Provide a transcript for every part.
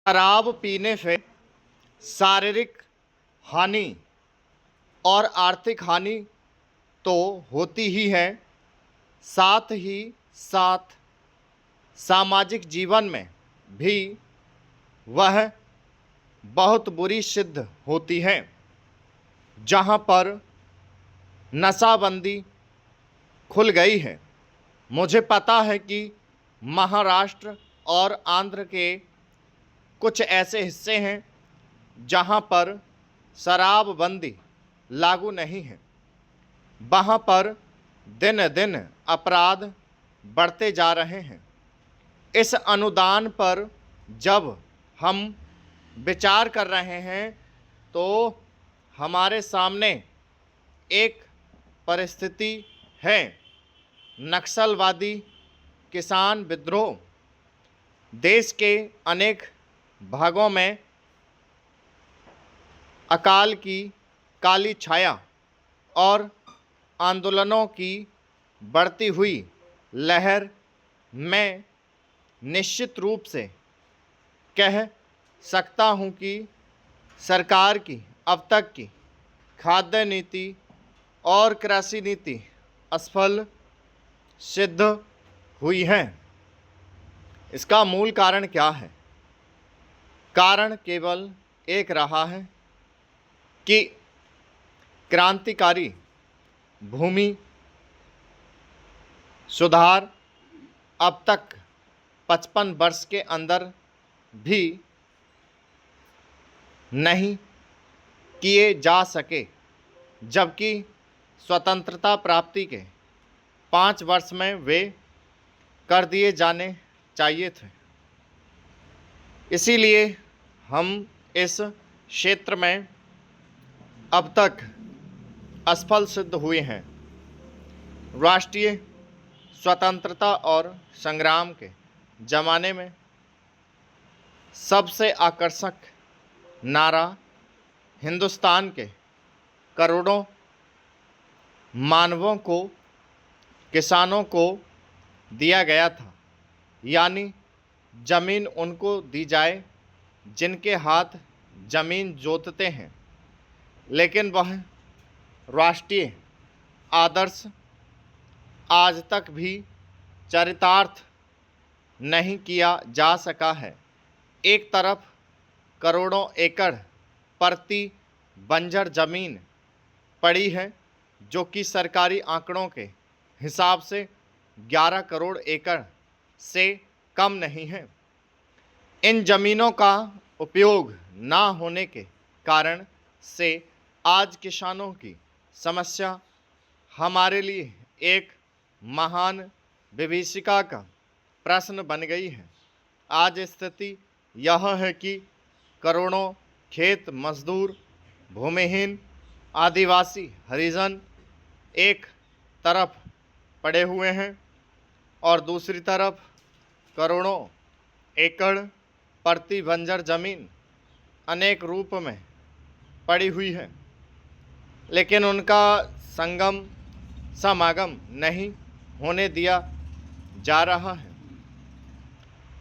शराब पीने से शारीरिक हानि और आर्थिक हानि तो होती ही है, साथ ही साथ सामाजिक जीवन में भी वह बहुत बुरी सिद्ध होती है। जहाँ पर नशाबंदी खुल गई है। मुझे पता है कि महाराष्ट्र और आंध्र के कुछ ऐसे हिस्से हैं जहाँ पर शराबबंदी लागू नहीं है। वहाँ पर दिन दिन अपराध बढ़ते जा रहे हैं। इस अनुदान पर जब हम विचार कर रहे हैं तो हमारे सामने एक परिस्थिति है, नक्सलवादी किसान विद्रोह। देश के अनेक भागों में अकाल की काली छाया और आंदोलनों की बढ़ती हुई लहर में निश्चित रूप से कह सकता हूं कि सरकार की अब तक की खाद्य नीति और कृषि नीति असफल सिद्ध हुई है। इसका मूल कारण क्या है? कारण केवल एक रहा है कि क्रांतिकारी भूमि सुधार अब तक 55 वर्ष के अंदर भी नहीं किए जा सके, जबकि स्वतंत्रता प्राप्ति के 5 वर्ष में वे कर दिए जाने चाहिए थे। इसीलिए हम इस क्षेत्र में अब तक असफल सिद्ध हुए हैं। राष्ट्रीय स्वतंत्रता और संग्राम के ज़माने में सबसे आकर्षक नारा हिंदुस्तान के करोड़ों मानवों को, किसानों को दिया गया था, यानी ज़मीन उनको दी जाए जिनके हाथ ज़मीन जोतते हैं। लेकिन वह राष्ट्रीय आदर्श आज तक भी चरितार्थ नहीं किया जा सका है। एक तरफ करोड़ों एकड़ प्रति बंजर ज़मीन पड़ी है, जो कि सरकारी आंकड़ों के हिसाब से 11 करोड़ एकड़ से कम नहीं है। इन ज़मीनों का उपयोग ना होने के कारण से आज किसानों की समस्या हमारे लिए एक महान विभीषिका का प्रश्न बन गई है। आज स्थिति यह है कि करोड़ों खेत मजदूर, भूमिहीन, आदिवासी, हरिजन एक तरफ पड़े हुए हैं और दूसरी तरफ करोड़ों एकड़ प्रति बंजर जमीन अनेक रूप में पड़ी हुई है, लेकिन उनका समागम नहीं होने दिया जा रहा है।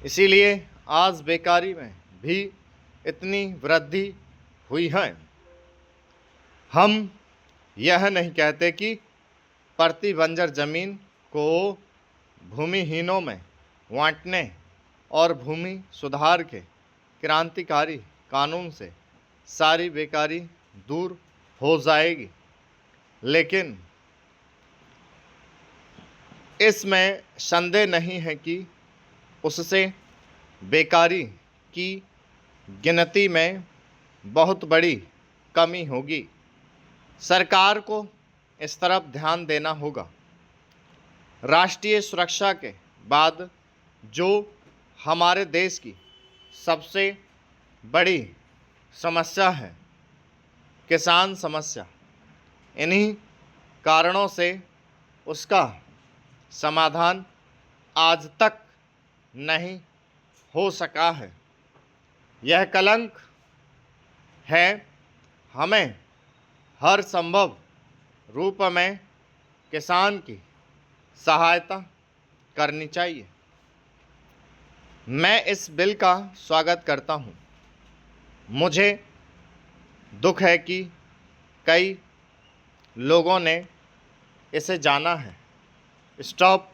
इसीलिए आज बेकारी में भी इतनी वृद्धि हुई है। हम यह नहीं कहते कि प्रति बंजर जमीन को भूमिहीनों में बांटने और भूमि सुधार के क्रांतिकारी कानून से सारी बेकारी दूर हो जाएगी, लेकिन इसमें संदेह नहीं है कि उससे बेकारी की गिनती में बहुत बड़ी कमी होगी। सरकार को इस तरफ ध्यान देना होगा। राष्ट्रीय सुरक्षा के बाद जो हमारे देश की सबसे बड़ी समस्या है, किसान समस्या, इन्हीं कारणों से उसका समाधान आज तक नहीं हो सका है। यह कलंक है। हमें हर संभव रूप में किसान की सहायता करनी चाहिए। मैं इस बिल का स्वागत करता हूं। मुझे दुख है कि कई लोगों ने इसे जाना है। स्टॉप